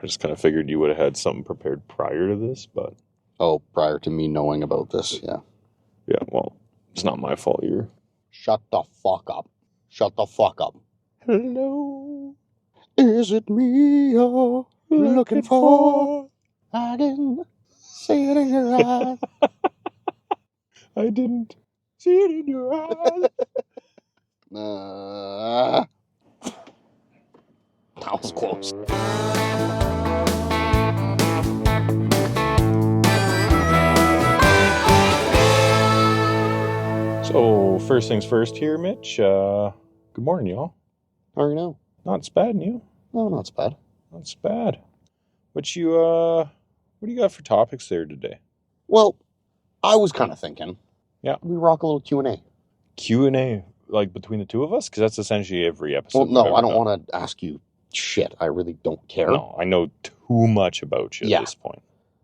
I just kind of figured you would have had something prepared prior to this, but... Oh, prior to me knowing about this, yeah. Yeah, well, it's not my fault you're... Shut the fuck up. Shut the fuck up. Hello? Is it me you're looking for? I didn't see it in your eyes. I didn't see it in your eyes. That was close. So, first things first here, Mitch. Good morning, y'all. How are you now? Not so bad, and you? No, not so bad. Not so bad. What do you got for topics there today? Well, I was kind of thinking. Yeah. We rock a little Q&A. Q&A, like between the two of us? Because that's essentially every episode. Well, no, I don't want to ask you shit. I really don't care. No, I know too much about you at this point.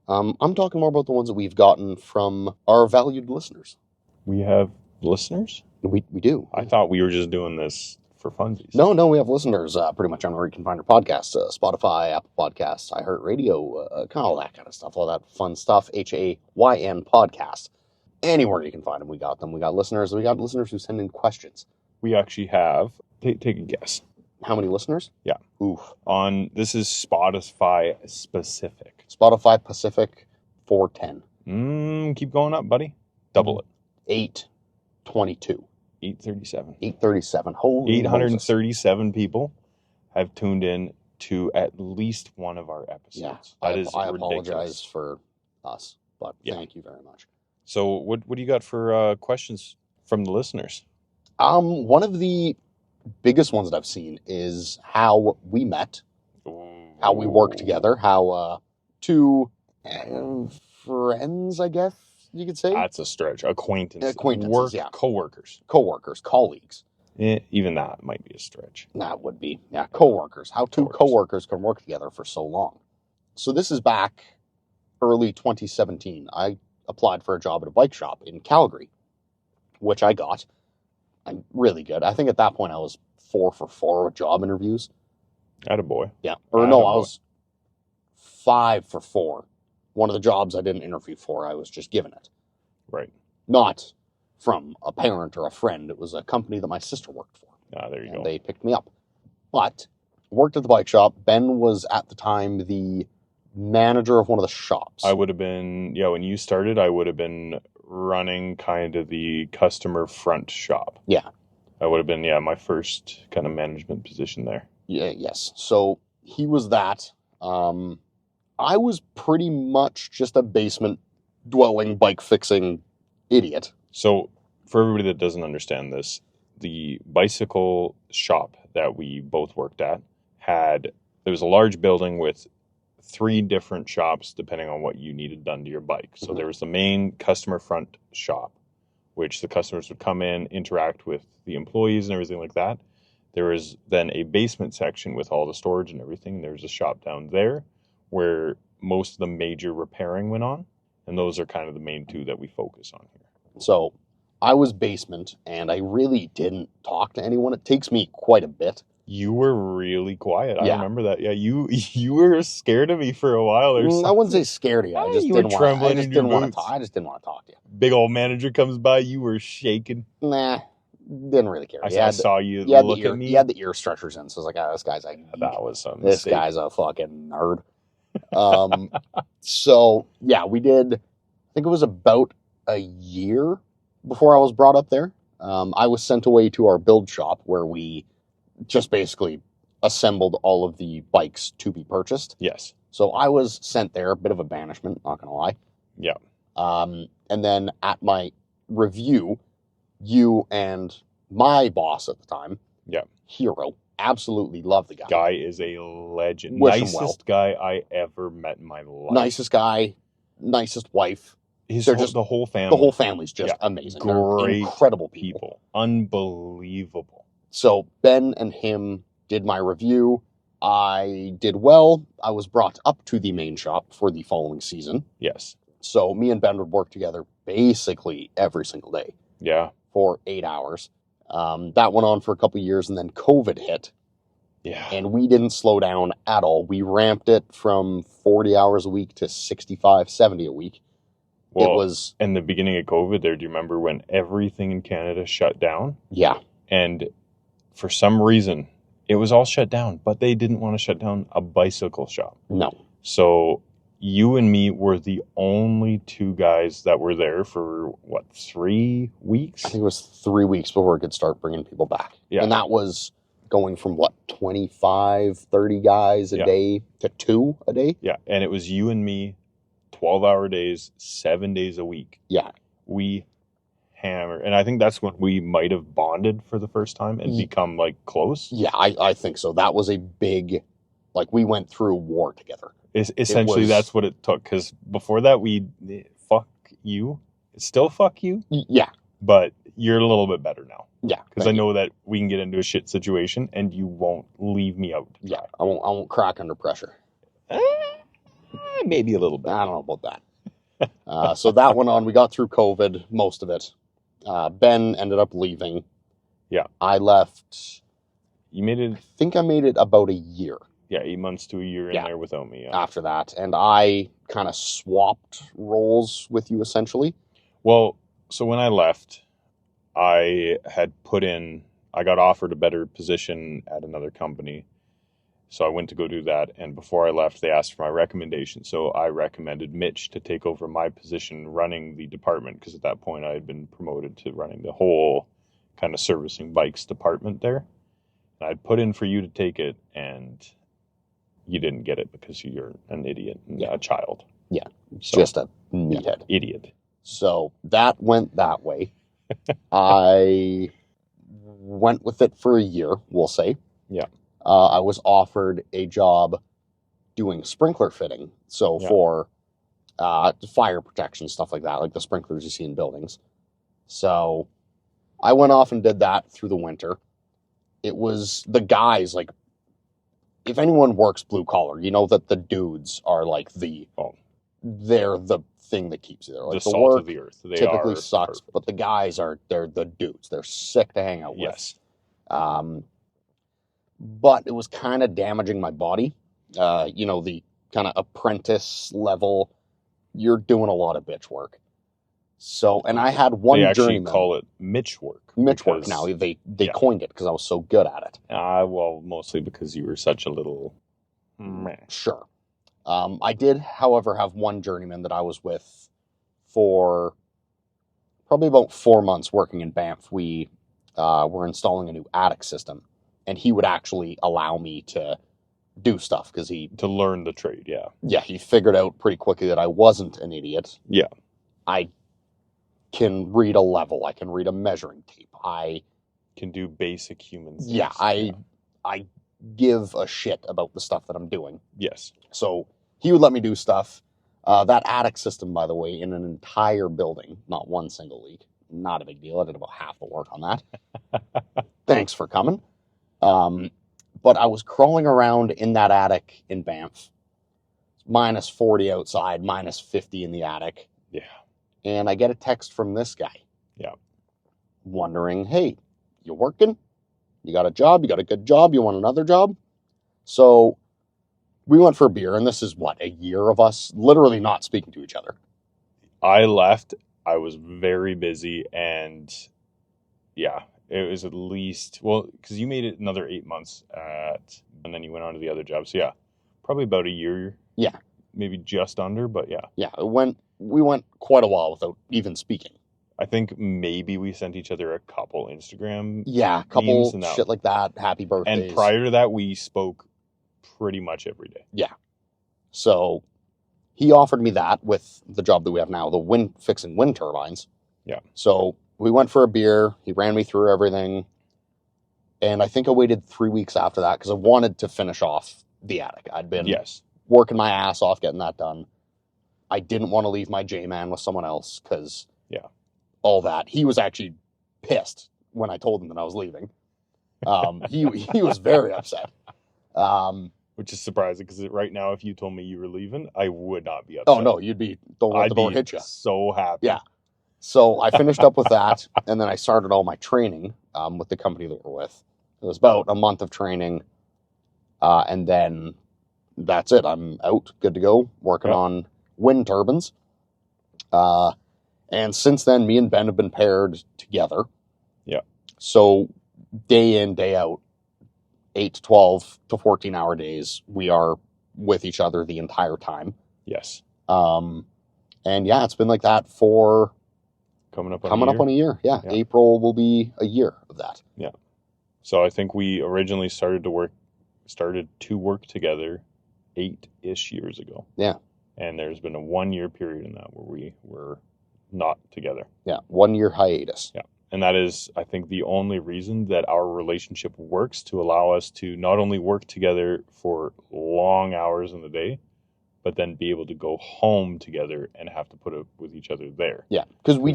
I'm talking more about the ones that we've gotten from our valued listeners. We have listeners? We do. I thought we were just doing this for funsies. No, we have listeners pretty much anywhere you can find our podcasts. Spotify, Apple Podcasts, iHeartRadio, kind of all that kind of stuff. All that fun stuff. HAYN podcast. Anywhere you can find them, we got them. We got listeners. We got listeners who send in questions. We actually have... Take a guess. How many listeners? Yeah. Oof. This is Spotify specific. Spotify Pacific 410. Keep going up, buddy. Double it. 822. 837. 837. Holy 837 people have tuned in to at least one of our episodes. Yeah. I apologize for us, but thank you very much. So what do you got for questions from the listeners? One of the biggest ones that I've seen is how we met, how we work together, how two friends, I guess you could say. That's a stretch. Acquaintances, coworkers, colleagues. Even that might be a stretch. That would be, coworkers. How two coworkers can work together for so long. So this is back early 2017. I applied for a job at a bike shop in Calgary, which I got. I'm really good. I think at that point I was 4 for 4 with job interviews. Attaboy. Yeah. I was 5 for 4. One of the jobs I didn't interview for, I was just given it. Right. Not from a parent or a friend. It was a company that my sister worked for. There you go. They picked me up. But worked at the bike shop. Ben was at the time the manager of one of the shops. I would have been, when you started, I would have been running kind of the customer front shop. Yeah. I would have been, my first kind of management position there. Yeah, yes. So he was that. I was pretty much just a basement dwelling bike fixing idiot. So for everybody that doesn't understand this, the bicycle shop that we both worked at there was a large building with 3 different shops depending on what you needed done to your bike. So there was the main customer front shop, which the customers would come in, interact with the employees and everything like that. There was then a basement section with all the storage and everything. There was a shop down there where most of the major repairing went on. And those are kind of the main 2 that we focus on here. So I was basement and I really didn't talk to anyone. It takes me quite a bit. You were really quiet. I remember that. Yeah, you were scared of me for a while or something. I wouldn't say scared of you. I just didn't want to talk. I just didn't want to talk to you. Big old manager comes by, you were shaking. Nah, didn't really care. I saw you look at me. He had the ear stretchers in, so I was like, this guy's a geek. That was some This mistake. guy's a fucking nerd. So, we did, I think it was about a year before I was brought up there. I was sent away to our build shop where we just basically assembled all of the bikes to be purchased. Yes. So I was sent there, a bit of a banishment, not going to lie. Yeah. And then at my review, you and my boss at the time, Hero, absolutely love the guy. Guy is a legend. Nicest guy I ever met in my life. Nicest guy, nicest wife. The whole family. The whole family's just amazing. Great, incredible people. Unbelievable. So Ben and him did my review. I did well. I was brought up to the main shop for the following season. Yes. So me and Ben would work together basically every single day. Yeah. For 8 hours. That went on for a couple of years, and then COVID hit. Yeah. And we didn't slow down at all. We ramped it from 40 hours a week to 65, 70 a week. Well, it was... in the beginning of COVID there, do you remember when everything in Canada shut down? Yeah. And for some reason, it was all shut down, but they didn't want to shut down a bicycle shop. No. So you and me were the only two guys that were there for, 3 weeks? I think it was 3 weeks before it could start bringing people back. Yeah. And that was going from, 25, 30 guys a day to 2 a day? Yeah, and it was you and me, 12-hour days, 7 days a week. Yeah. We hammered. And I think that's when we might have bonded for the first time and become, close. Yeah, I think so. That was a big... we went through war together. Essentially, that's what it took. Because before that, fuck you. Still fuck you. Yeah. But you're a little bit better now. Yeah. Because I know that we can get into a shit situation and you won't leave me out. Yeah. I won't crack under pressure. Maybe a little bit. I don't know about that. So that went on. We got through COVID, most of it. Ben ended up leaving. Yeah. I left. You made it. I think I made it about a year. Yeah, 8 months to a year in there without me. Yeah. After that. And I kind of swapped roles with you, essentially. Well, so when I left, I got offered a better position at another company. So I went to go do that. And before I left, they asked for my recommendation. So I recommended Mitch to take over my position running the department. Because at that point, I had been promoted to running the whole kind of servicing bikes department there. And I'd put in for you to take it, and you didn't get it because you're an idiot and a child. Yeah, so, just a meathead. Idiot. So that went that way. I went with it for a year, we'll say. Yeah. I was offered a job doing sprinkler fitting. So for fire protection, stuff like that, like the sprinklers you see in buildings. So I went off and did that through the winter. It was the guys, if anyone works blue collar, you know that the dudes are they're the thing that keeps you there. The salt of the earth. They typically are sucks, perfect. but the guys they're the dudes. They're sick to hang out with. Yes. But it was kind of damaging my body. The kind of apprentice level, you're doing a lot of bitch work. So, and I had one journeyman. They actually journeyman. Call it Mitch work. Mitch work now. They coined it because I was so good at it. Well, mostly because you were such a little... Sure. I did, however, have one journeyman that I was with for probably about 4 months working in Banff. We were installing a new attic system, and he would actually allow me to do stuff because to learn the trade, yeah, he figured out pretty quickly that I wasn't an idiot. Yeah. I can read a level. I can read a measuring tape. I can do basic human things. Yeah, I give a shit about the stuff that I'm doing. Yes. So he would let me do stuff. That attic system, by the way, in an entire building, not one single leak. Not a big deal. I did about half the work on that. Thanks for coming. But I was crawling around in that attic in Banff. Minus 40 outside, minus 50 in the attic. Yeah. And I get a text from this guy. Yeah. Wondering, hey, you working? You got a job? You got a good job? You want another job? So we went for a beer, and this is a year of us literally not speaking to each other. I left. I was very busy, and it was at least, because you made it another 8 months and then you went on to the other job. So probably about a year. Yeah. Maybe just under, but yeah. Yeah, we went quite a while without even speaking. I think maybe we sent each other a couple Instagram couple shit like that, happy birthdays. And prior to that, we spoke pretty much every day. Yeah. So he offered me that with the job that we have now, the fixing wind turbines. Yeah. So we went for a beer. He ran me through everything. And I think I waited 3 weeks after that because I wanted to finish off the attic. I'd been working my ass off getting that done. I didn't want to leave my J-Man with someone else because all that. He was actually pissed when I told him that I was leaving. He was very upset. Which is surprising because right now, if you told me you were leaving, I would not be upset. Oh, no, you'd be, don't let the door hit you. So happy. Yeah. So I finished up with that, and then I started all my training with the company that we're with. It was about a month of training, And then that's it. I'm out, good to go, working on wind turbines. And since then, me and Ben have been paired together. Yeah. So day in, day out, 8 to 12 to 14-hour days, we are with each other the entire time. Yes. And yeah, it's been like that for coming up on a year. Yeah. April will be a year of that. Yeah. So I think we originally started to work together 8-ish years ago. Yeah. And there's been a 1-year period in that where we were not together. Yeah. 1-year hiatus. Yeah. And that is, I think, the only reason that our relationship works, to allow us to not only work together for long hours in the day, but then be able to go home together and have to put up with each other there. Yeah, because we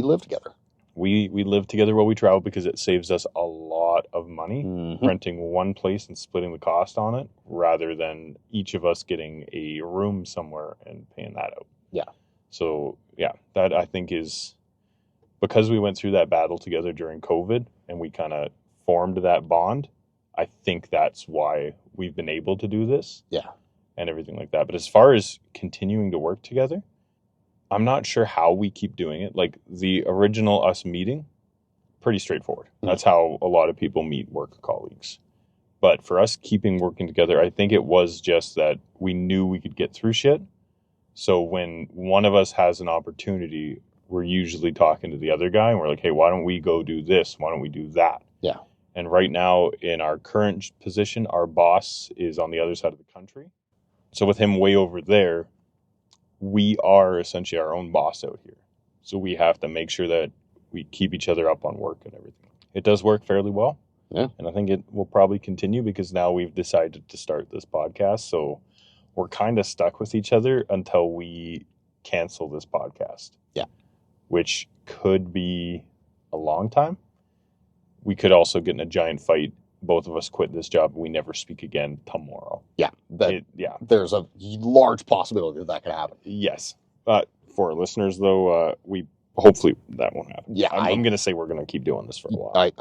live together. We live together while we travel because it saves us a lot of money renting one place and splitting the cost on it, rather than each of us getting a room somewhere and paying that out. Yeah. So, yeah, that I think is because we went through that battle together during COVID and we kind of formed that bond. I think that's why we've been able to do this. Yeah. And everything like that. But as far as continuing to work together, I'm not sure how we keep doing it. Like the original us meeting, pretty straightforward. That's how a lot of people meet work colleagues. But for us keeping working together, I think it was just that we knew we could get through shit. So when one of us has an opportunity, we're usually talking to the other guy and we're like, hey, why don't we go do this? Why don't we do that? Yeah. And right now in our current position, our boss is on the other side of the country. So with him way over there, we are essentially our own boss out here. So we have to make sure that we keep each other up on work and everything. It does work fairly well. Yeah. And I think it will probably continue because now we've decided to start this podcast. So we're kind of stuck with each other until we cancel this podcast. Yeah. Which could be a long time. We could also get in a giant fight. Both of us quit this job and we never speak again tomorrow. Yeah. There's a large possibility that could happen. Yes. For our listeners, though, we hopefully that won't happen. Yeah. I'm going to say we're going to keep doing this for a while.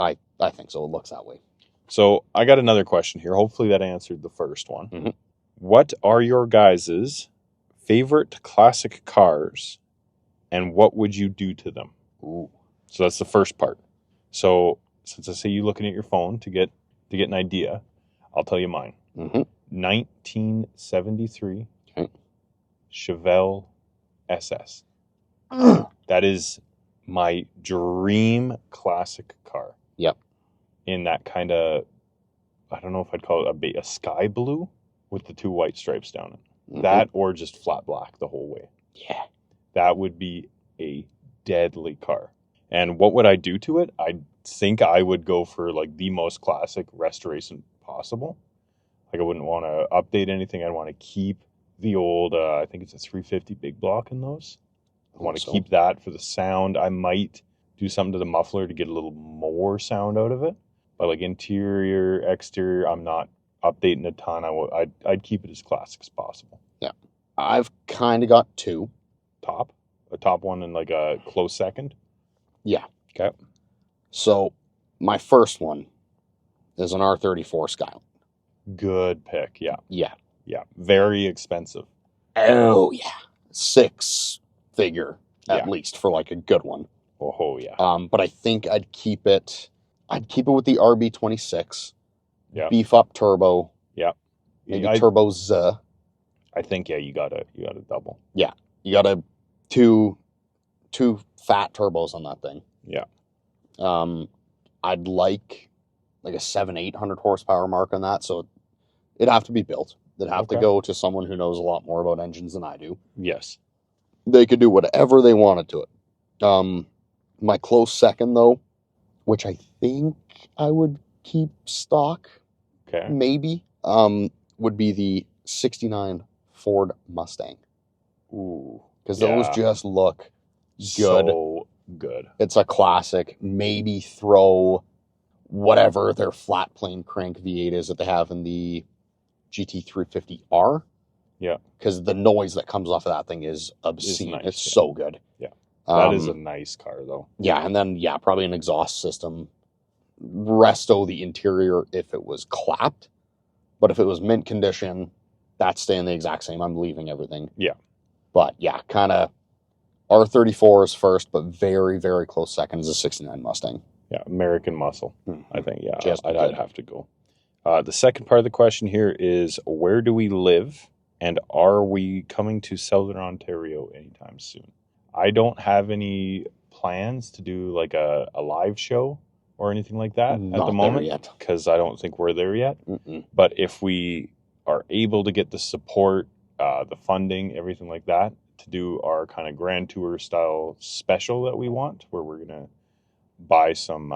I think so. It looks that way. So I got another question here. Hopefully that answered the first one. Mm-hmm. What are your guys' favorite classic cars and what would you do to them? Ooh. So that's the first part. So since I see you looking at your phone to get an idea, I'll tell you mine. 1973 Chevelle SS. That is my dream classic car. Yep. In that kind of, I don't know if I'd call it a sky blue with the 2 white stripes down it. That or just flat black the whole way. Yeah. That would be a deadly car. And what would I do to it? I think I would go for like the most classic restoration possible. Like I wouldn't want to update anything. I'd want to keep the old, I think it's a 350 big block in those. I want to keep that for the sound. I might do something to the muffler to get a little more sound out of it. But like interior, exterior, I'm not updating a ton. I'd keep it as classic as possible. Yeah. I've kind of got 2. A top one and like a close second? Yeah. Okay. So my first one is an R34 Skyline. Good pick. Yeah. Yeah. Yeah. Very expensive. Oh, yeah. 6-figure at least for like a good one. Oh, yeah. But I think I'd keep it with the RB26. Yeah. Beef up turbo. Yeah. Maybe turbo Z. I think, yeah, you gotta double. Yeah. You gotta two fat turbos on that thing. Yeah. I'd like a 700-800 horsepower mark on that, so it'd have to be built. It'd have to go to someone who knows a lot more about engines than I do. Yes. They could do whatever they wanted to it. My close second, though, which I think I would keep stock, maybe, would be the 69 Ford Mustang. Ooh. Because those just look good. So good. It's a classic. Maybe throw whatever their flat plane crank V8 is that they have in the GT350R. Yeah. Because the noise that comes off of that thing is obscene. Nice, it's so good. Yeah. That is a nice car, though. Yeah, and then, probably an exhaust system. Resto the interior if it was clapped. But if it was mint condition, that's staying the exact same. I'm leaving everything. Yeah. But yeah, kind of R34 is first, but very, very close second is a 69 Mustang. Yeah, American muscle. Mm-hmm. I think, yeah, Just I'd good. have to go. The second part of the question here is, where do we live, and are we coming to Southern Ontario anytime soon? I don't have any plans to do like a live show or anything like that at the Not there moment, yet. because I don't think we're there yet. Mm-mm. But if we are able to get the support, the funding, everything like that, to do our kind of Grand Tour style special that we want, where we're going to buy some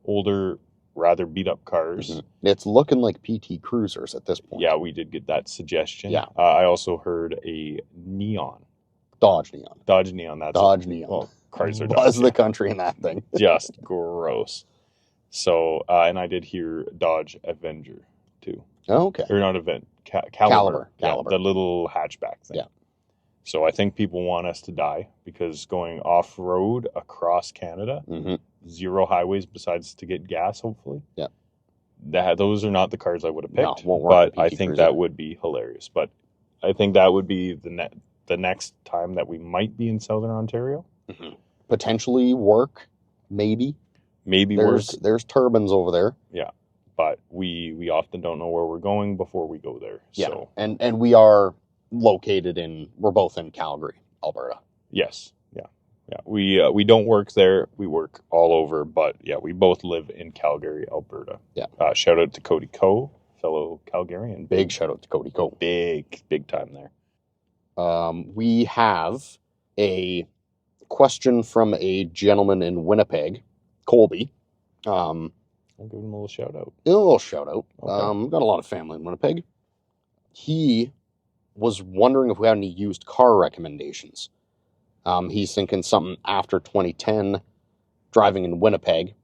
older, rather beat up cars. Mm-hmm. It's looking like PT Cruisers at this point. Yeah, we did get that suggestion. Yeah. I also heard a Neon. Dodge Neon. Dodge Neon. That's Dodge Neon. Well, Chrysler Buzz Dodge. the country in that thing. Just gross. So, and I did hear Dodge Avenger too. Oh, okay. Or not Caliber. Caliber. Yeah, the little hatchback thing. Yeah. So I think people want us to die, because going off-road across Canada, Mm-hmm. 0 highways besides to get gas, hopefully. Yeah. Those are not the cars I would have No, picked, won't work but with I PT think Cruiser. that would be hilarious. But I think that would be the next time that we might be in Southern Ontario. Mm-hmm. Potentially work, maybe. Maybe There's turbines over there. but we often don't know where we're going before we go there. Yeah. So And we are we're both in Calgary, Alberta. yes, yeah. We don't work there. We work all over, but yeah, we both live in Calgary, Alberta. Yeah. Shout out to Cody Coe, fellow Calgarian. Big shout out to Cody Coe. Big time there. We have a question from a gentleman in Winnipeg, Colby. I'll give him a little shout out. A little shout out. Okay. Got a lot of family in Winnipeg. He was wondering if we had any used car recommendations. He's thinking something after 2010, driving in Winnipeg.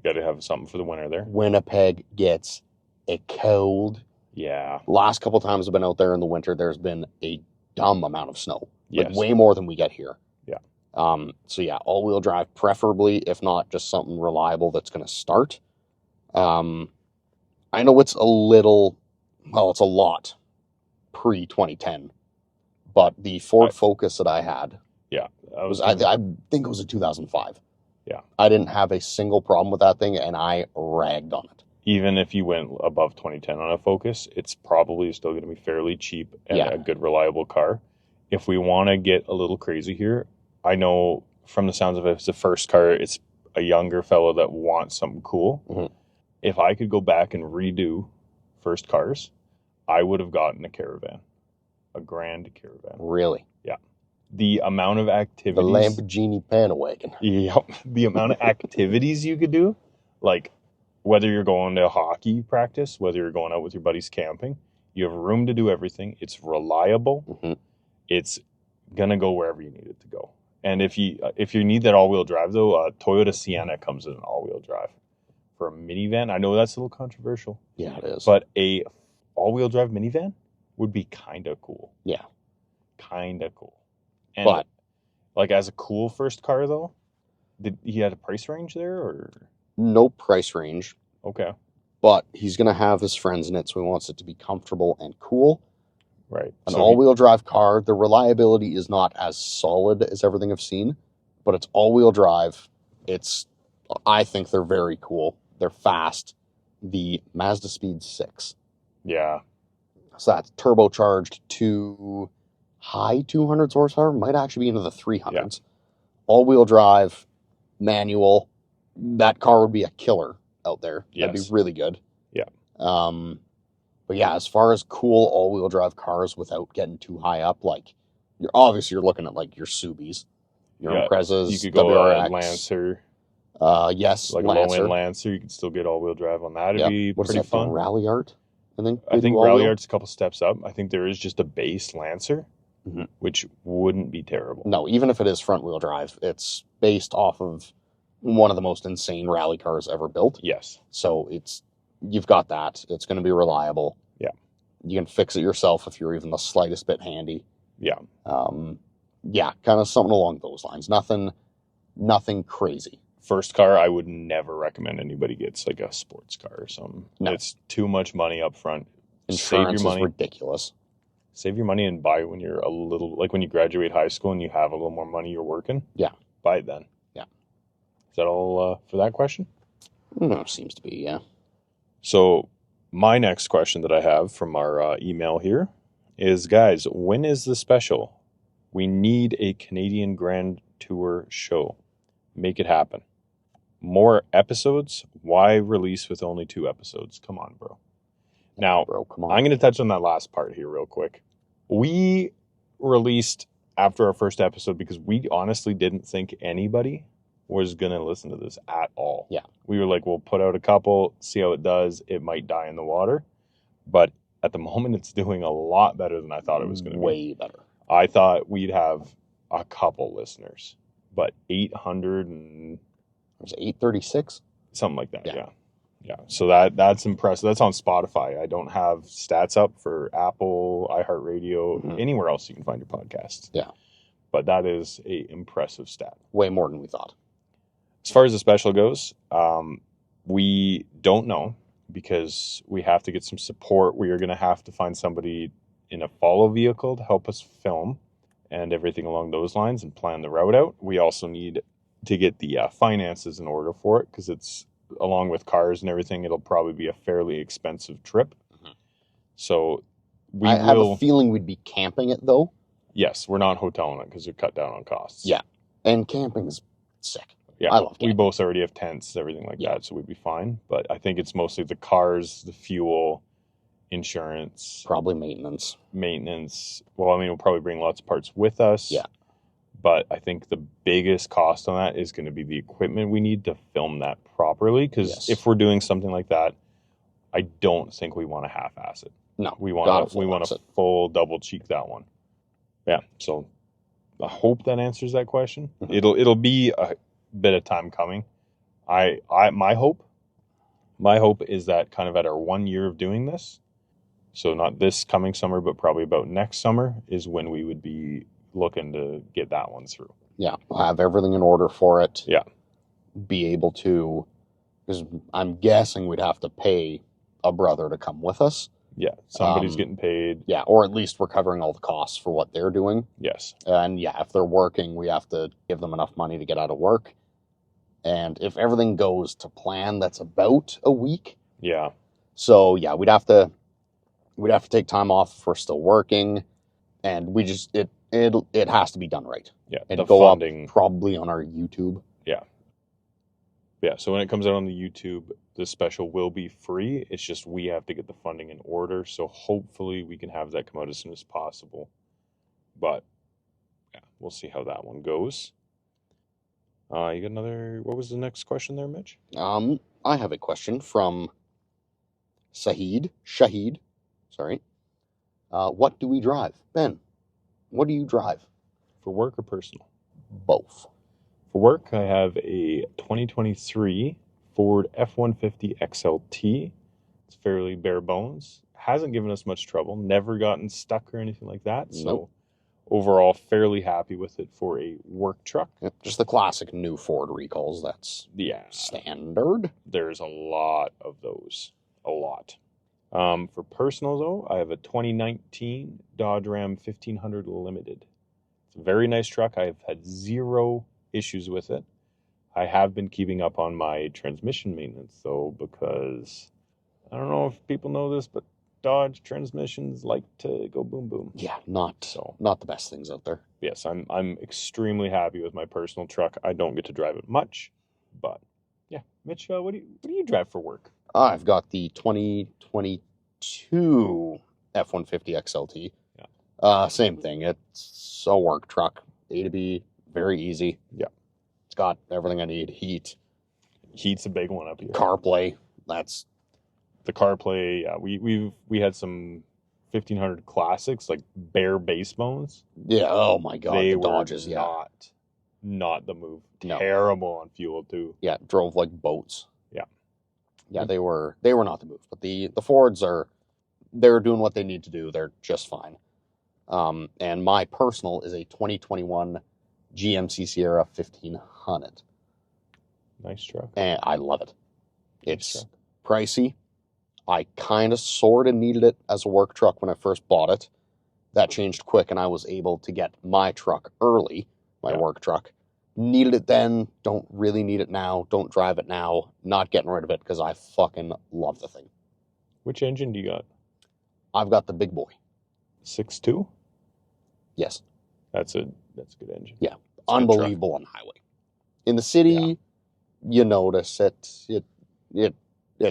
Got to have something for the winter there. Winnipeg gets a cold. Yeah. Last couple times I've been out there in the winter, there's been a dumb amount of snow. Like Yes. way more than we get here. Yeah. So yeah, all-wheel drive preferably, if not just something reliable that's going to start. I know it's a lot pre-2010, but the Ford Focus that I had, I think it was a 2005. Yeah. I didn't have a single problem with that thing, and I ragged on it. Even if you went above 2010 on a Focus, it's probably still going to be fairly cheap and Yeah. a good, reliable car. If we want to get a little crazy here, I know from the sounds of it, it's the first car, it's a younger fellow that wants something cool. Mm-hmm. If I could go back and redo first cars, I would have gotten a Caravan, a Grand Caravan. Really? The amount of The activities... Lamborghini Panawagon. Yep. The amount of activities you could do, like whether you're going to hockey practice, whether you're going out with your buddies camping, you have room to do everything. It's reliable. Mm-hmm. It's gonna go wherever you need it to go. And if you need that all-wheel drive though, Toyota Sienna comes in an all-wheel drive. For a minivan, I know that's a little controversial, Yeah, it is. but a all-wheel drive minivan would be kind of cool. Yeah. Kind of cool. And But like as a cool first car though, did he had a price range there or? no price range. Okay. But he's going to have his friends in it, so he wants it to be comfortable and cool. Right. An So all-wheel drive car, the reliability is not as solid as everything I've seen, but it's all-wheel drive. I think they're very cool. They're fast. The Mazda Speed 6. yeah. So that's turbocharged to high 200s horsepower, might actually be into the 300s. All-wheel drive, manual. That car would be a killer out there. That'd Yes. be really good. Yeah. But yeah, as far as cool all-wheel drive cars without getting too high up, like you're looking at like your Subies, your Yeah, Imprezas, You could go WRX, Lancer, yes, like Lancer. a low-end Lancer. You could still get all-wheel drive on that. It'd Yeah. be What is pretty that, fun. the Rally Art? I think I they think do all-wheel? Rally Art's a couple steps up. I think there is just a base Lancer, Mhm. which wouldn't be terrible. No, even if it is front-wheel drive, it's based off of one of the most insane rally cars ever built. Yes. So you've got that. It's going to be reliable. Yeah. You can fix it yourself if you're even the slightest bit handy. Yeah. Yeah, kind of something along those lines. Nothing crazy. First car, I would never recommend anybody gets like a sports car or something. No. It's too much money up front. Insurance is ridiculous. Save your money and buy when you're a little, like when you graduate high school and you have a little more money, you're working. Yeah. Buy it then. Yeah. Is that all for that question? No, seems to be, yeah. So my next question that I have from our email here is, guys, when is the special? We need a Canadian Grand Tour show. Make it happen. More episodes? Why release with only 2 episodes? Come on, bro. Now, Bro, come on. I'm going to touch on that last part here real quick. We released after our first episode because we honestly didn't think anybody was going to listen to this at all. Yeah. We were like, we'll put out a couple, see how it does. It might die in the water. But at the moment, it's doing a lot better than I thought it was going to be. Way better. I thought we'd have a couple listeners, but 800 and... Was it 836? Something like that, yeah. So that's impressive. That's on Spotify. I don't have stats up for Apple, iHeartRadio, anywhere else you can find your podcasts. Yeah. But that is a impressive stat. Way more than we thought. As far as the special goes, we don't know because we have to get some support. We are going to have to find somebody in a follow vehicle to help us film and everything along those lines and plan the route out. We also need to get the finances in order for it because it's, along with cars and everything, it'll probably be a fairly expensive trip. So I have a feeling we'd be camping it, though. Yes, we're not hoteling it because we cut down on costs. Yeah, and camping is sick. Yeah, I love camping. We both already have tents, everything like that, so we'd be fine. But I think it's mostly the cars, the fuel, insurance. Probably maintenance. Well, I mean, we'll probably bring lots of parts with us. Yeah. But I think the biggest cost on that is going to be the equipment we need to film that properly. Because if we're doing something like that, I don't think we want to half-ass it. No, we want to full double cheek that one. Yeah. So I hope that answers that question. It'll be a bit of time coming. My hope is that kind of at our 1 year of doing this, so not this coming summer, but probably about next summer is when we would be looking to get that one through. Yeah, we'll have everything in order for it. Yeah. Be able to, because I'm guessing we'd have to pay a brother to come with us. Yeah, somebody's getting paid. Yeah, or at least we're covering all the costs for what they're doing. Yes. And yeah, if they're working, we have to give them enough money to get out of work. And if everything goes to plan, that's about a week. Yeah. So yeah, we'd have to take time off if we're still working, and we just it has to be done right. Yeah. It'll go funding up probably on our YouTube. Yeah. Yeah. So when it comes out on the YouTube, the special will be free. It's just we have to get the funding in order. So hopefully we can have that come out as soon as possible. But yeah, we'll see how that one goes. You got another? What was the next question there, Mitch? I have a question from Shahid. Sorry. What do we drive? Ben, what do you drive? For work or personal? Both. For work, I have a 2023 Ford F-150 XLT. It's fairly bare bones. Hasn't given us much trouble. Never gotten stuck or anything like that. So overall, fairly happy with it for a work truck. Yep, just the classic new Ford recalls. That's standard. There's a lot of those. A lot. For personal, though, I have a 2019 Dodge Ram 1500 Limited. It's a very nice truck. I've had zero issues with it. I have been keeping up on my transmission maintenance, though, because I don't know if people know this, but Dodge transmissions like to go boom boom. Yeah, not the best things out there. Yes, I'm extremely happy with my personal truck. I don't get to drive it much, but yeah. Mitch, what do you drive for work? I've got the 2022 F-150 XLT. Yeah. Same thing. It's a work truck. A to B, very easy. Yeah. It's got everything I need. Heat's a big one up here. CarPlay. That's the CarPlay. Yeah, we had some 1500 classics, like bare base bones. Yeah. Oh my God. They the Dodges. Were not the move. No. Terrible on fuel too. Yeah. Drove like boats. Yeah. Yeah. They were not the move, but the Fords they're doing what they need to do. They're just fine. And my personal is a 2021 GMC Sierra 1500. Nice truck. and I love it. Nice It's truck. pricey. I kind of sort of needed it as a work truck when I first bought it. That changed quick, and I was able to get my truck early, my work truck. Needed it then, don't really need it now, don't drive it now, not getting rid of it because I fucking love the thing. Which engine do you got? I've got the big boy. 6.2? Yes. That's a good engine. Yeah. It's a good truck. Unbelievable on the highway. In the city, you notice it's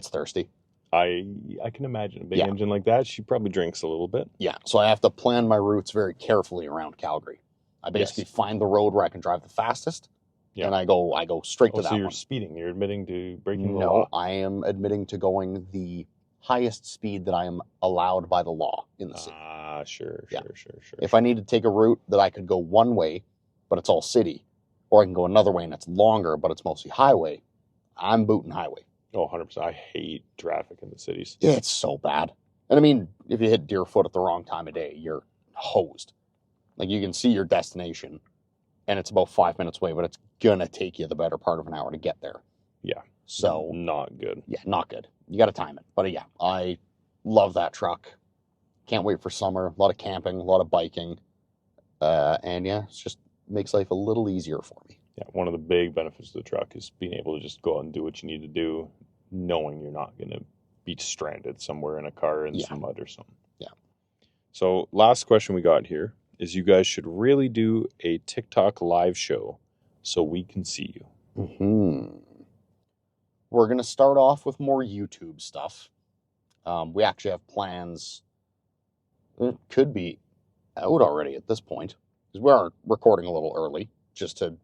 thirsty. I can imagine a big engine like that. She probably drinks a little bit. Yeah, so I have to plan my routes very carefully around Calgary. I basically find the road where I can drive the fastest, and I go straight to that So you're one. Speeding. You're admitting to breaking the No, law? I am admitting to going the highest speed that I am allowed by the law in the city. Sure. If I need to take a route that I could go one way, but it's all city, or I can go another way and it's longer, but it's mostly highway, I'm booting highway. Oh, 100%. I hate traffic in the cities. It's so bad. And I mean, if you hit Deerfoot at the wrong time of day, you're hosed. Like, you can see your destination, and it's about 5 minutes away, but it's gonna take you the better part of an hour to get there. Yeah. So not good. Yeah, not good. You got to time it. But yeah, I love that truck. Can't wait for summer. A lot of camping, a lot of biking, and yeah, it just makes life a little easier for me. Yeah, one of the big benefits of the truck is being able to just go out and do what you need to do, knowing you're not going to be stranded somewhere in a car in some mud or something. Yeah. So last question we got here is, you guys should really do a TikTok live show so we can see you. Mm-hmm. We're going to start off with more YouTube stuff. We actually have plans. It could be out already at this point, because we are recording a little early, just to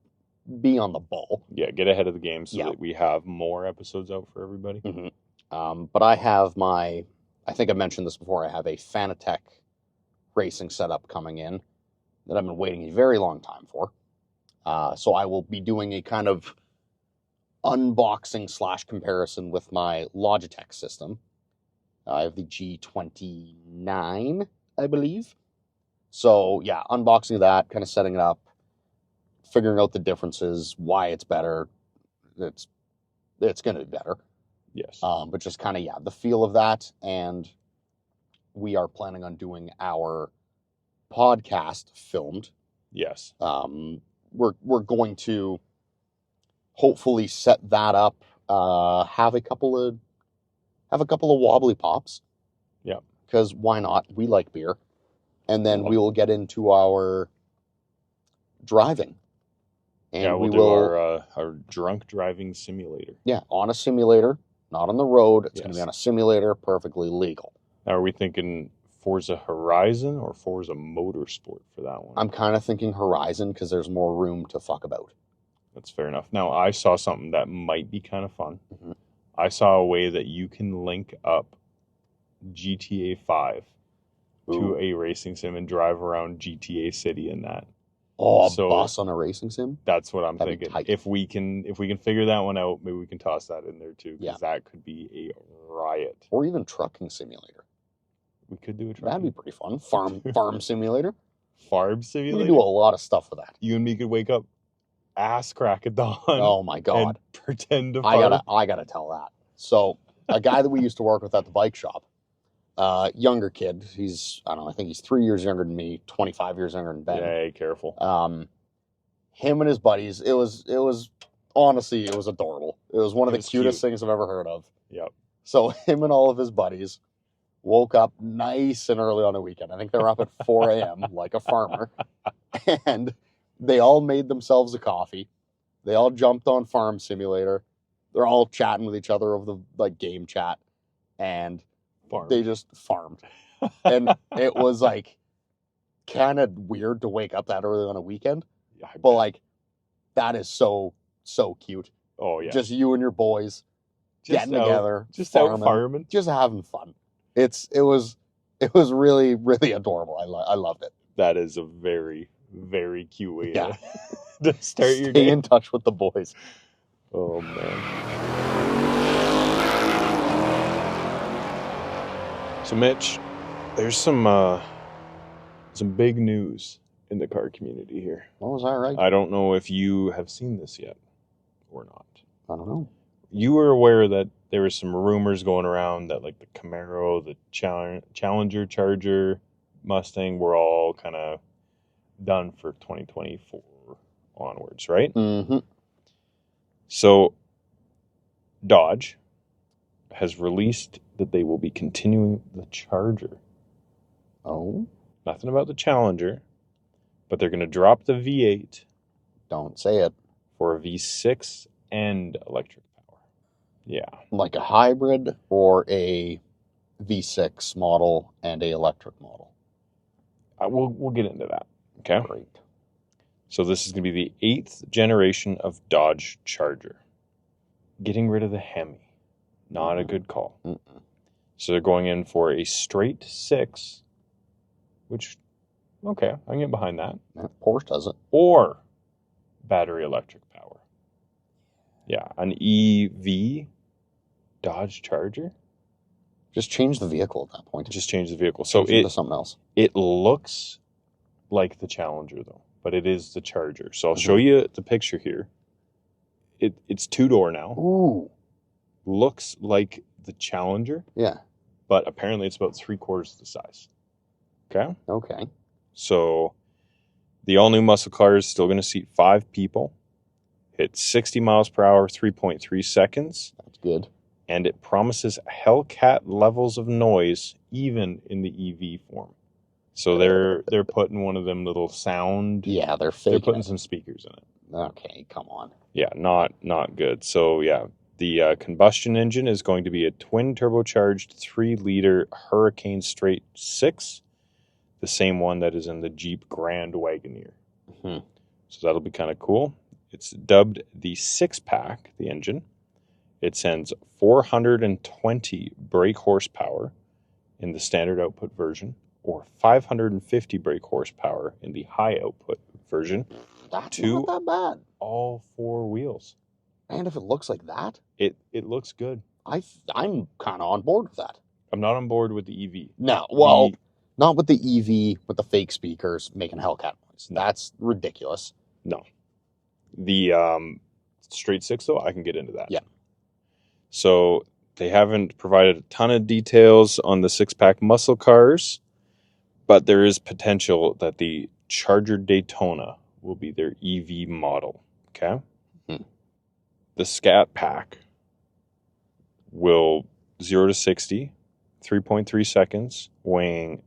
be on the ball. Yeah, get ahead of the game so that we have more episodes out for everybody. Mm-hmm. But I have I think I mentioned this before, I have a Fanatec racing setup coming in that I've been waiting a very long time for. So I will be doing a kind of unboxing / comparison with my Logitech system. I have the G29, I believe. So yeah, unboxing that, kind of setting it up, figuring out the differences, why it's better. It's going to be better. Yes. But just kind of, the feel of that. And we are planning on doing our podcast filmed. Yes. We're going to hopefully set that up, have a couple of wobbly pops. Yeah. Because why not? We like beer. And then we will get into our driving. And we'll do our drunk driving simulator. Yeah, on a simulator, not on the road. It's going to be on a simulator, perfectly legal. Now, are we thinking Forza Horizon or Forza Motorsport for that one? I'm kind of thinking Horizon because there's more room to fuck about. That's fair enough. Now, I saw something that might be kind of fun. Mm-hmm. I saw a way that you can link up GTA 5 to a racing sim and drive around GTA City in that. Oh, so, a bus on a racing sim? That's what I'm thinking. If we can figure that one out, maybe we can toss that in there too, because that could be a riot. Or even trucking simulator. We could do a trucking. That'd be pretty fun. Farm simulator. Farm simulator. We could do a lot of stuff with that. You and me could wake up ass crack at dawn. Oh my god! And pretend to farm. I gotta tell that. So a guy that we used to work with at the bike shop, younger kid. He's I think he's 3 years younger than me, 25 years younger than Ben. Hey, careful. Him and his buddies. It was honestly, it was adorable. It was one of the cutest things I've ever heard of. Yep. So him and all of his buddies woke up nice and early on a weekend. I think they were up at 4 a.m. like a farmer, and they all made themselves a coffee. They all jumped on Farm Simulator. They're all chatting with each other over the game chat, and they just farmed. And it was kind of weird to wake up that early on a weekend, but that is so cute. Oh yeah, just you and your boys getting together, just farming, just having fun. It was really, really adorable. I loved it. That is a very, very cute way to start your day. Stay in touch with the boys. Oh man. So Mitch, there's some big news in the car community here. Oh, is that right? I don't know if you have seen this yet or not. I don't know. You were aware that there were some rumors going around that like the Camaro, the Challenger, Charger, Mustang were all kind of done for 2024 onwards, right? Mm-hmm. So Dodge has released that they will be continuing the Charger. Oh? Nothing about the Challenger, but they're going to drop the V8 Don't say it. for a V6 and electric power. Yeah. Like a hybrid or a V6 model and a electric model. We'll get into that. Okay. Great. So this is going to be the 8th generation of Dodge Charger. Getting rid of the Hemi. Not a good call. Mm-mm. So they're going in for a straight 6, which, okay, I can get behind that. Yeah, Porsche does it. Or battery electric power. Yeah, an EV Dodge Charger. Just change the vehicle at that point. Just change the vehicle. So Change it to something else. It looks like the Challenger though, but it is the Charger. So I'll show you the picture here. It's 2-door now. Ooh. Looks like the Challenger, Yeah. but apparently it's about 3/4 the size. Okay. Okay. So the all-new muscle car is still going to seat 5 people. Hit 60 miles per hour, 3.3 seconds. That's good. And it promises Hellcat levels of noise even in the EV form. So they're putting one of them little sound. Yeah, they're They're faking putting it. some speakers in it. Okay, come on. Yeah, not good. So yeah, the combustion engine is going to be a twin turbocharged 3-liter Hurricane Straight 6, the same one that is in the Jeep Grand Wagoneer. Mm-hmm. So that'll be kind of cool. It's dubbed the 6-pack, the engine. It sends 420 brake horsepower in the standard output version, or 550 brake horsepower in the high output version. That's to not that bad. all 4 wheels. And if it looks like that, It looks good. I'm kind of on board with that. I'm not on board with the EV. No, well, not with the EV with the fake speakers making Hellcat noise. That's ridiculous. No. The straight 6 though, I can get into that. Yeah. So they haven't provided a ton of details on the 6-pack muscle cars, but there is potential that the Charger Daytona will be their EV model. Okay. The Scat Pack will 0 to 60, 3.3 seconds, weighing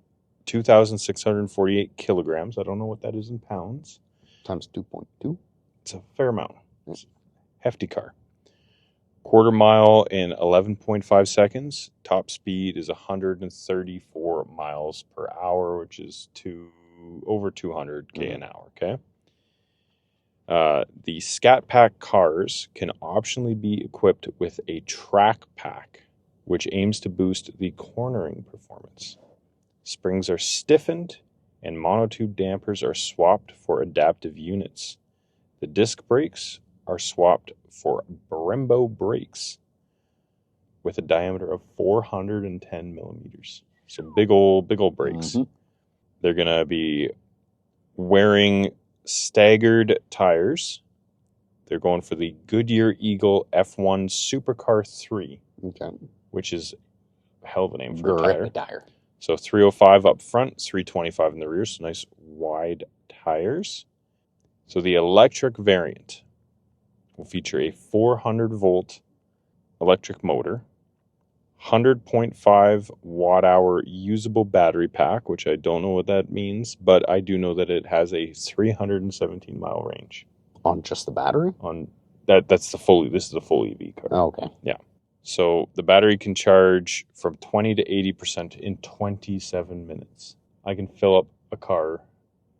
2,648 kilograms. I don't know what that is in pounds. Times 2.2. It's a fair amount. It's a hefty car. Quarter mile in 11.5 seconds. Top speed is 134 miles per hour, which is over 200 an hour. Okay. The Scat Pack cars can optionally be equipped with a Track Pack, which aims to boost the cornering performance. Springs are stiffened and monotube dampers are swapped for adaptive units. The disc brakes are swapped for Brembo brakes with a diameter of 410 millimeters. So big old brakes. Mm-hmm. They're going to be wearing staggered tires. They're going for the Goodyear Eagle F1 Supercar 3, Okay. which is a hell of a name for a tire. So 305 up front, 325 in the rear, so nice wide tires. So the electric variant will feature a 400-volt electric motor, 100.5 watt-hour usable battery pack, which I don't know what that means, but I do know that it has a 317-mile range. On just the battery? This is a full EV car. Oh, okay. Yeah. So the battery can charge from 20 to 80% in 27 minutes. I can fill up a car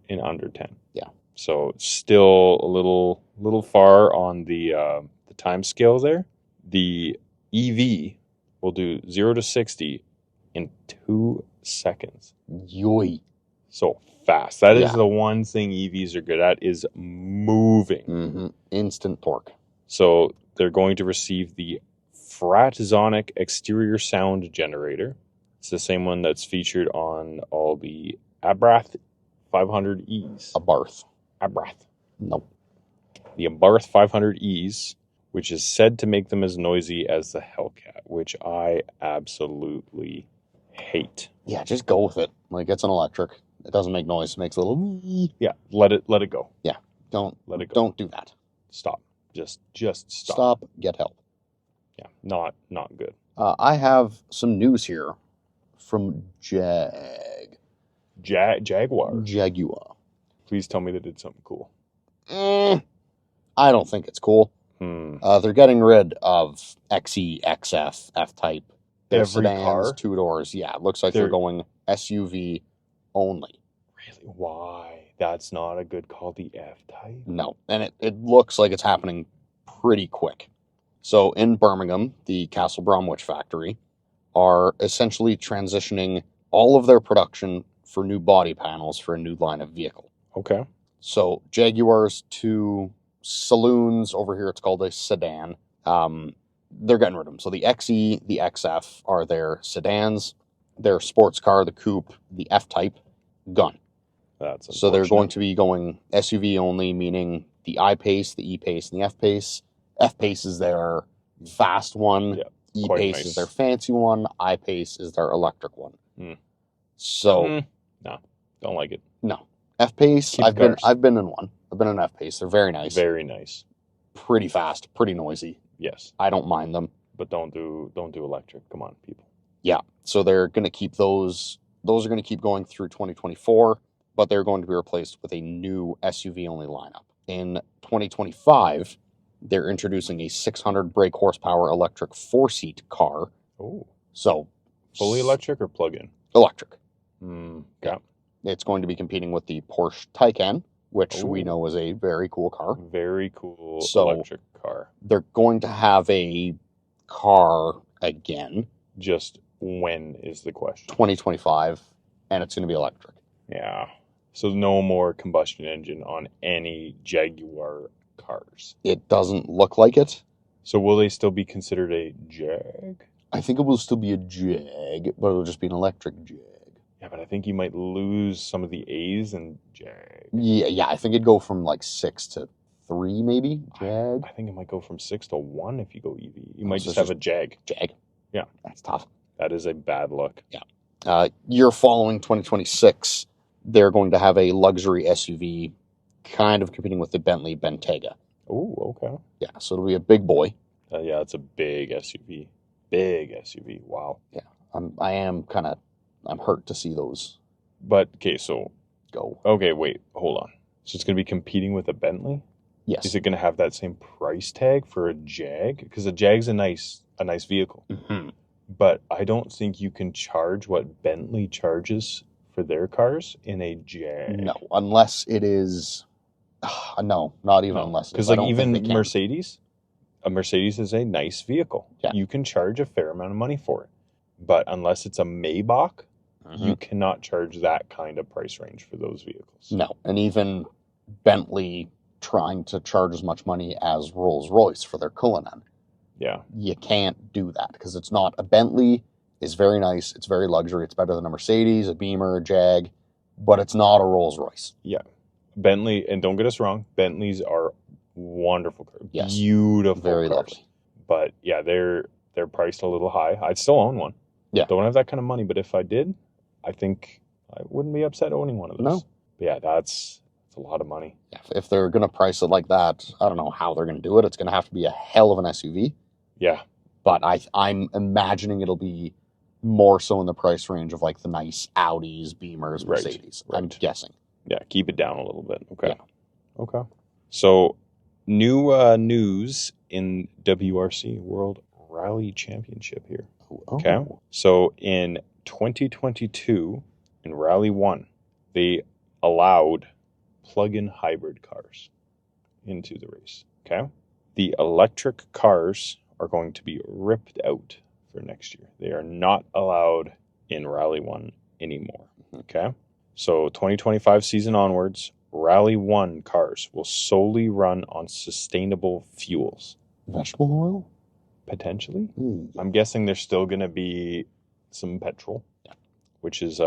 in under 10. Yeah. So still a little far on the time scale there. The EV will do 0 to 60 in 2 seconds. Yoy. So fast. That is Yeah. the one thing EVs are good at, is moving. Mm-hmm. Instant torque. So they're going to receive the Fratzonic exterior sound generator. It's the same one that's featured on all the Abarth 500Es. Abarth. Abarth. Nope. The Abarth 500Es which is said to make them as noisy as the Hellcat, which I absolutely hate. Yeah, just go with it. Like, it's an electric. It doesn't make noise. It makes a little... Yeah, let it go. Yeah, don't let it go. Don't do that. Stop. Just stop. Stop. Get help. Yeah, not good. I have some news here from Jaguar. Jaguar. Please tell me they did something cool. I don't think it's cool. They're getting rid of XE, XF, F-Type. They're Every sedans, car? 2 doors. Yeah, it looks like they're going SUV only. Really? Why? That's not a good call, the F-Type. No, and it looks like it's happening pretty quick. So in Birmingham, the Castle Bromwich factory are essentially transitioning all of their production for new body panels for a new line of vehicle. Okay. So Jaguar's 2 saloons over here, it's called a sedan. They're getting rid of them. So the XE, the XF are their sedans. Their sports car, the coupe, the F-Type, gone. That's so they're going to be going SUV only, meaning the I-Pace, the E-Pace, and the F-Pace. F-Pace is their fast one. Yeah, E-Pace is their fancy one. I-Pace is their electric one. So no, don't like it. No. F-Pace, I've been in one. I've been in an F-Pace. They're very nice. Very nice. Pretty fast, pretty noisy. Yes. I don't mind them. But don't do electric. Come on, people. Yeah. So they're going to keep those. Those are going to keep going through 2024, but they're going to be replaced with a new SUV only lineup. In 2025, they're introducing a 600 brake horsepower electric 4-seat car. Oh. So fully electric or plug-in? Electric. Yeah. It's going to be competing with the Porsche Taycan, which we know is a very cool car. Very cool electric car. They're going to have a car again. Just when is the question? 2025, and it's going to be electric. Yeah. So no more combustion engine on any Jaguar cars. It doesn't look like it. So will they still be considered a Jag? I think it will still be a Jag, but it'll just be an electric Jag. Yeah, but I think you might lose some of the A's in Jag. Yeah, I think it'd go from like 6 to 3, maybe, Jag. I think it might go from 6 to 1 if you go EV. You might just have a Jag. Jag? Yeah. That's tough. That is a bad look. Yeah. Year following 2026, they're going to have a luxury SUV kind of competing with the Bentley Bentayga. Oh, okay. Yeah, so it'll be a big boy. Yeah, it's a big SUV. Big SUV. Wow. Yeah. I'm hurt to see those. But, okay, so... Go. Okay, wait, hold on. So it's going to be competing with a Bentley? Yes. Is it going to have that same price tag for a Jag? Because a Jag's a nice vehicle. Mm-hmm. But I don't think you can charge what Bentley charges for their cars in a Jag. No, unless it is... no, not even unless. Because like even Mercedes, a Mercedes is a nice vehicle. Yeah. You can charge a fair amount of money for it. But unless it's a Maybach, you cannot charge that kind of price range for those vehicles. No, and even Bentley trying to charge as much money as Rolls-Royce for their Cullinan. Yeah. You can't do that because it's not. A Bentley is very nice. It's very luxury. It's better than a Mercedes, a Beamer, a Jag, but it's not a Rolls-Royce. Yeah. Bentley, and don't get us wrong, Bentleys are wonderful cars. Yes. Beautiful very cars. lovely. But yeah, they're priced a little high. I'd still own one. Yeah. Don't have that kind of money, but if I did, I think I wouldn't be upset owning one of those. No. But yeah, that's a lot of money. Yeah, if they're going to price it like that, I don't know how they're going to do it. It's going to have to be a hell of an SUV. Yeah. But I'm imagining it'll be more so in the price range of like the nice Audis, Beamers, Mercedes. Right. I'm guessing. Yeah, keep it down a little bit. Okay. Yeah. Okay. So, new news in WRC World Rally Championship here. Oh. Okay. So, in 2022, in Rally 1, they allowed plug-in hybrid cars into the race. Okay. The electric cars are going to be ripped out for next year. They are not allowed in Rally 1 anymore. Okay. So 2025 season onwards, Rally 1 cars will solely run on sustainable fuels. Vegetable oil? Potentially. I'm guessing there's still going to be some petrol, which is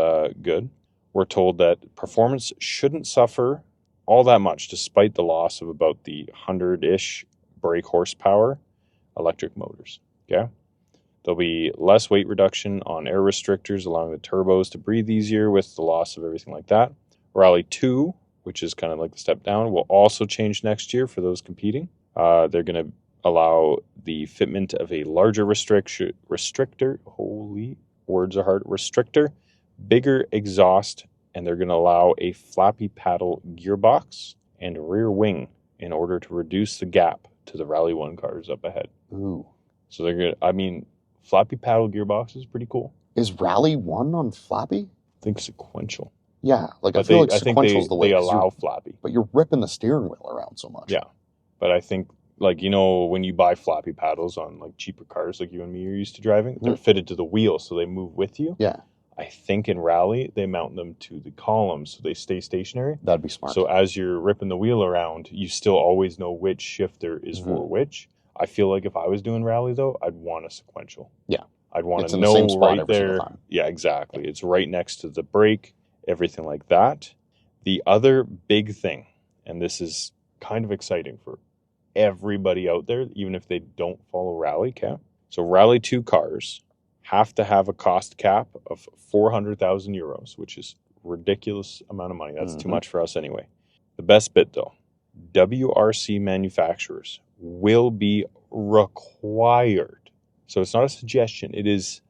good. We're told that performance shouldn't suffer all that much, despite the loss of about the 100-ish brake horsepower electric motors. Okay. There'll be less weight reduction on air restrictors, allowing the turbos to breathe easier with the loss of everything like that. Rally 2, which is kind of like the step down, will also change next year for those competing. They're going to allow the fitment of a larger restrictor. Holy words are hard. Restrictor, bigger exhaust, and they're going to allow a flappy paddle gearbox and rear wing in order to reduce the gap to the Rally 1 cars up ahead. Ooh. So they're going to, I mean, flappy paddle gearbox is pretty cool. Is Rally 1 on flappy? I think sequential. Yeah, like But I feel like I think sequential's the way. they 'cause allow flappy. but you're ripping the steering wheel around so much. Yeah. But I think, like, you know, when you buy flappy paddles on like cheaper cars like you and me are used to driving, they're fitted to the wheel so they move with you. Yeah. I think in Rally, they mount them to the columns so they stay stationary. That'd be smart. So as you're ripping the wheel around, you still always know which shifter is for which. I feel like if I was doing Rally, though, I'd want a sequential. Yeah. I'd want It's to in the same know spot right every single there. time. Yeah, exactly. It's right next to the brake, everything like that. The other big thing, and this is kind of exciting for everybody out there, even if they don't follow Rally, okay? So Rally 2 cars have to have a cost cap of 400,000 euros, which is a ridiculous amount of money. That's too much for us anyway. The best bit, though, WRC manufacturers will be required. So it's not a suggestion. It's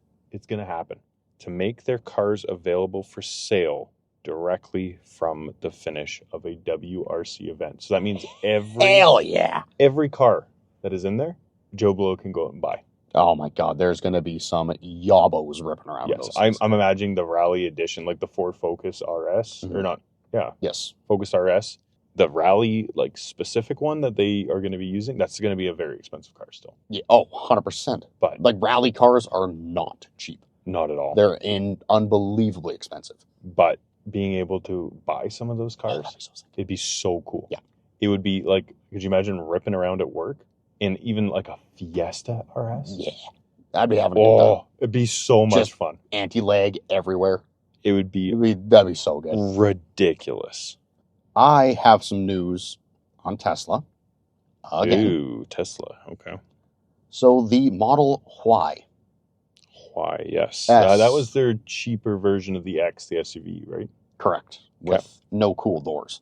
going to happen to make their cars available for sale directly from the finish of a WRC event. So that means Hell yeah. every car that is in there, Joe Blow can go out and buy. Oh my God, there's going to be some yabos ripping around. Yes, I'm imagining the Rally edition, like the Ford Focus RS, or not? Yeah. Yes. Focus RS. The Rally, like, specific one that they are going to be using, that's going to be a very expensive car still. Yeah. Oh, 100%. But like Rally cars are not cheap. Not at all. They're unbelievably expensive. But being able to buy some of those cars, that'd be so sick. it'd be so cool. Yeah. It would be like, could you imagine ripping around at work in even like a Fiesta RS? Yeah. I'd be having a good time. It'd be so much fun. Anti-lag everywhere. It would be That'd be so good. ridiculous. I have some news on Tesla. Again. Ooh, Tesla. Okay. So the Model Y. Why? Yes. S. That was their cheaper version of the X, the SUV, right? Correct. With no cool doors.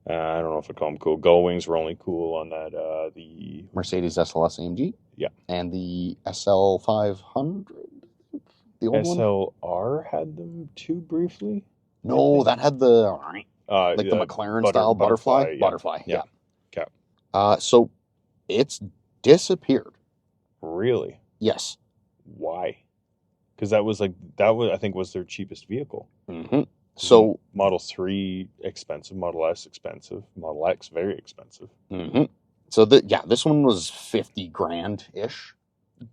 I don't know if I call them cool. Gull wings were only cool on that. The Mercedes SLS AMG. Yeah. And the SL 500. The old one. SLR had them too briefly. No, that had the like the McLaren style butterfly. Butterfly. Yeah. Okay. So it's disappeared. Really? Yes. Why? Because that was I think was their cheapest vehicle. Mm-hmm. So Model 3 expensive, Model S expensive, Model X very expensive. Mm-hmm. So this one was 50 grand ish,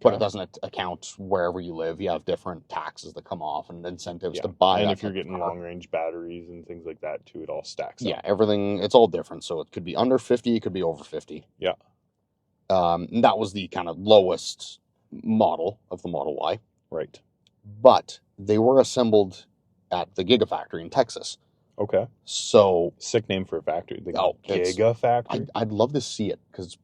but it doesn't account wherever you live. You have different taxes that come off and incentives to buy. And that if you're getting long range batteries and things like that too, it all stacks up. Yeah, everything, it's all different. So it could be under 50, it could be over 50. Yeah. And that was the kind of lowest model of the Model Y. Right. But they were assembled at the Gigafactory in Texas. Okay. So sick name for a factory. The it's Gigafactory. I'd love to see it because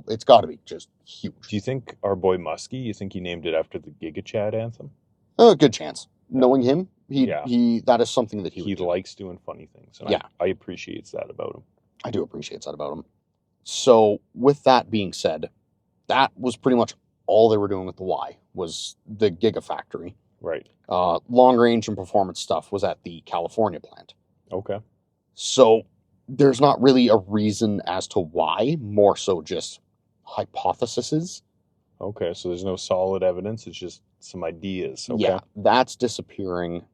it's got to be just huge. Do you think our boy Muskie? You think he named it after the Giga Chad anthem? Good chance. Knowing him, he that is something that he likes doing funny things. And I appreciate that about him. I do appreciate that about him. So with that being said, that was pretty much all they were doing with the Y was the Gigafactory. Right. Long range and performance stuff was at the California plant. Okay. So there's not really a reason as to why, more so just hypotheses. Okay, so there's no solid evidence, it's just some ideas. Okay. Yeah, that's disappearing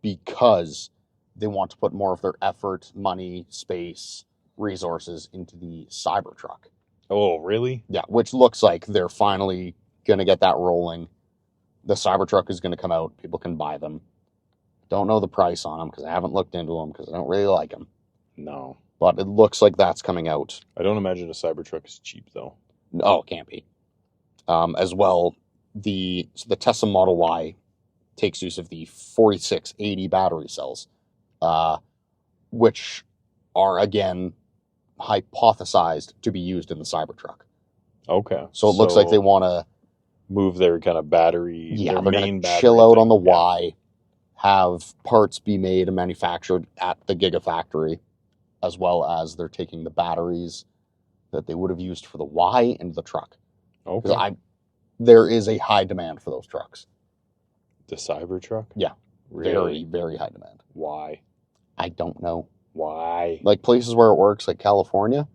because they want to put more of their effort, money, space, resources into the Cybertruck. Oh, really? Yeah, which looks like they're finally going to get that rolling. The Cybertruck is going to come out. People can buy them. Don't know the price on them because I haven't looked into them because I don't really like them. No. But it looks like that's coming out. I don't imagine a Cybertruck is cheap, though. No, it can't be. As well, the Tesla Model Y takes use of the 4680 battery cells, which are, again, hypothesized to be used in the Cybertruck. Okay. So it looks like they want to move their kind of battery, they're their going main to battery chill out thing. on the Y, have parts be made and manufactured at the Gigafactory, as well as they're taking the batteries that they would have used for the Y into the truck. Okay. There is a high demand for those trucks. The Cybertruck? Yeah. Really? Very, very high demand. Why? I don't know. Why? Like places where it works, like California,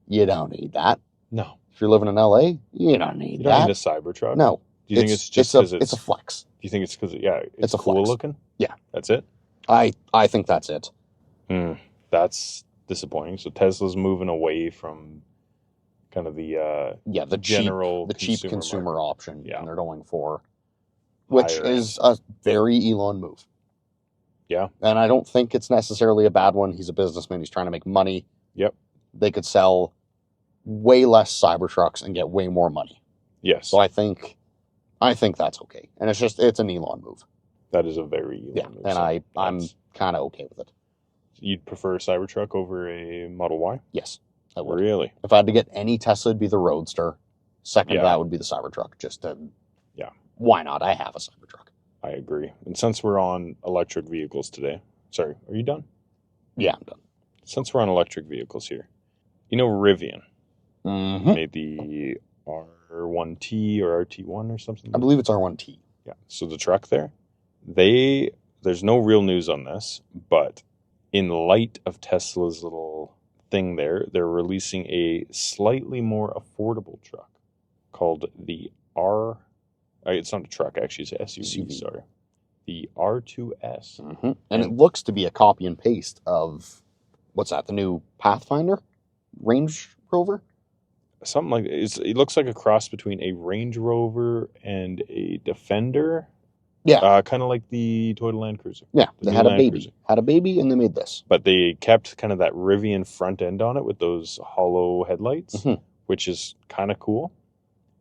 you don't need that. No. If you're living in LA, you don't need You don't that. need a Cybertruck? No. Do you think it's just because it's a flex. Do you think it's because, yeah, it's a cool flex. looking? Yeah. That's it? I think that's it. That's disappointing. So Tesla's moving away from kind of the general cheap consumer market. option, Yeah. and they're going for, which Higher is end. a very Elon move. Yeah. And I don't think it's necessarily a bad one. He's a businessman. He's trying to make money. Yep. They could sell way less Cybertrucks and get way more money. Yes. So I think that's okay. And it's an Elon move. That is a very Elon move. And so I'm kind of okay with it. You'd prefer a Cybertruck over a Model Y? Yes, I would. Really? If I had to get any Tesla, it'd be the Roadster. Second to Yeah. that would be the Cybertruck. Just to, Yeah. Why not? I have a Cybertruck. I agree. And since we're on electric vehicles today, sorry, are you done? Yeah, I'm done. Since we're on electric vehicles here, you know Rivian Mm-hmm. made the R1T or RT1 or something? I believe it's R1T. Yeah. So the truck there, there's no real news on this, but in light of Tesla's little thing there, they're releasing a slightly more affordable truck called the it's not a truck, actually, it's an SUV. Sorry. The R2S. Mm-hmm. And it looks to be a copy and paste of, what's that, the new Pathfinder Range Rover? Something like it looks like a cross between a Range Rover and a Defender. Yeah. Kind of like the Toyota Land Cruiser. Yeah, they had a baby. Cruiser. Had a baby and they made this. But they kept kind of that Rivian front end on it with those hollow headlights, which is kind of cool.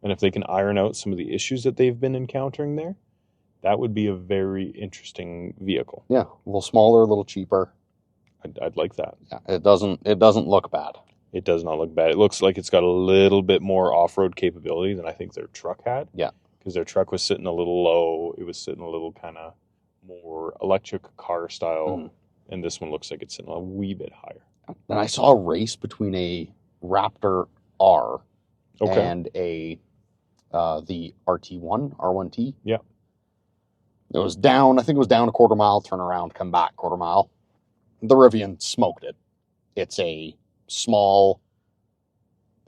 And if they can iron out some of the issues that they've been encountering there, that would be a very interesting vehicle. Yeah, a little smaller, a little cheaper. I'd like that. Yeah, it doesn't look bad. It does not look bad. It looks like it's got a little bit more off-road capability than I think their truck had. Yeah. Because their truck was sitting a little low. It was sitting a little kind of more electric car style. And this one looks like it's sitting a wee bit higher. And I saw a race between a Raptor R and the R1T. Yeah. It was down, I think it was down a quarter mile, turn around, come back quarter mile. The Rivian smoked it. It's a small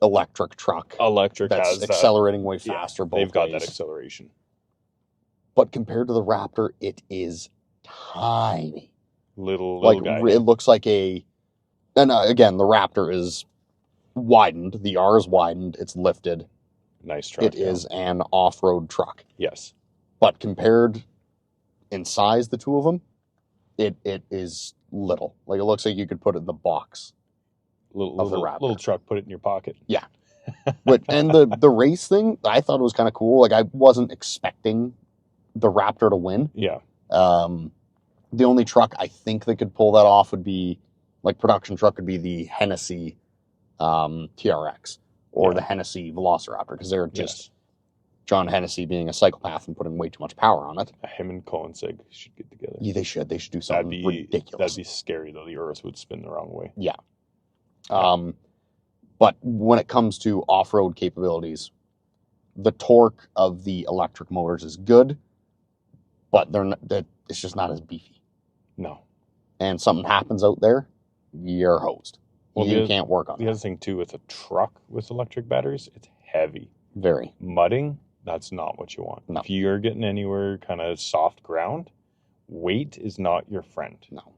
electric truck. That's accelerating way faster both ways. They've got that acceleration. But compared to the Raptor, it is tiny. Little guy. It looks like and again, the Raptor is widened. The R is widened. It's lifted. Nice truck. It is an off-road truck. Yes. But compared in size, the two of them, it is little. Like it looks like you could put it in the box of the Raptor. Little truck, put it in your pocket. Yeah. And the race thing, I thought it was kind of cool. Like I wasn't expecting the Raptor to win. Yeah. The only truck I think that could pull that off would be, like production truck would be the Hennessy TRX or the Hennessy Velociraptor, because they're just John Hennessy being a psychopath and putting way too much power on it. Him and Koenigsegg should get together. Yeah, they should. They should do something ridiculous. That'd be scary, though. The Earth would spin the wrong way. Yeah. But when it comes to off-road capabilities, the torque of the electric motors is good, but it's just not as beefy. No. And something happens out there, you're hosed. Well, you can't work on the other thing, too, with a truck with electric batteries, it's heavy. Very. Mudding, that's not what you want. No. If you're getting anywhere kind of soft ground, weight is not your friend. No.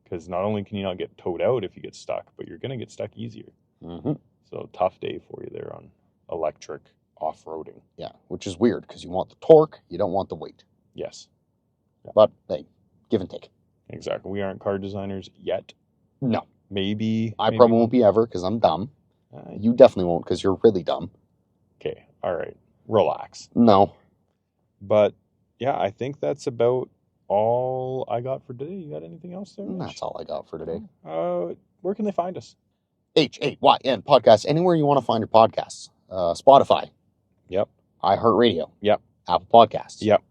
Because not only can you not get towed out if you get stuck, but you're going to get stuck easier. Mm-hmm. So tough day for you there on electric off-roading. Yeah, which is weird because you want the torque, you don't want the weight. Yes. Yeah. But hey, give and take. Exactly. We aren't car designers yet. No. Maybe. I probably won't be ever because I'm dumb. You definitely won't because you're really dumb. Okay. All right. Relax. No. But yeah, I think that's about all I got for today. You got anything else there, Mitch? That's all I got for today. Where can they find us? Hayn Podcast, anywhere you want to find your podcasts. Spotify. Yep. iHeartRadio. Yep. Apple Podcasts. Yep.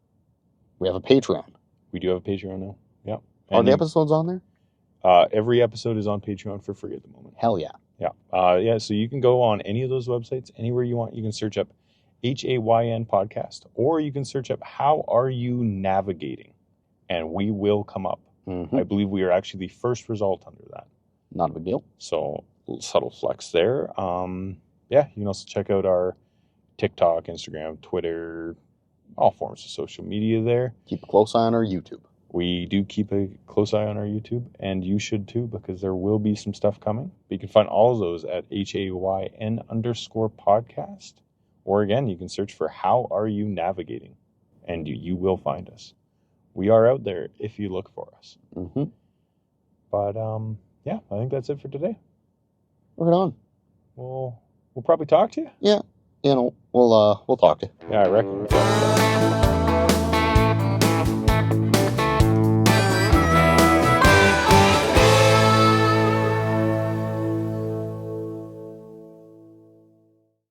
We have a Patreon. We do have a Patreon now. Yep. Are the episodes on there? Every episode is on Patreon for free at the moment. Hell yeah. Yeah. So you can go on any of those websites, anywhere you want. You can search up Hayn Podcast, or you can search up How Are You Navigating? And we will come up. Mm-hmm. I believe we are actually the first result under that. Not a big deal. So subtle flex there. Yeah, you can also check out our TikTok, Instagram, Twitter, all forms of social media there. Keep a close eye on our YouTube. We do keep a close eye on our YouTube, and you should too, because there will be some stuff coming. But you can find all of those at HAYN_podcast. Or again, you can search for How Are You Navigating? And you will find us. We are out there if you look for us. Mm-hmm. But yeah, I think that's it for today. Right on. We'll probably talk to you. Yeah, we'll talk to you. Yeah, I reckon.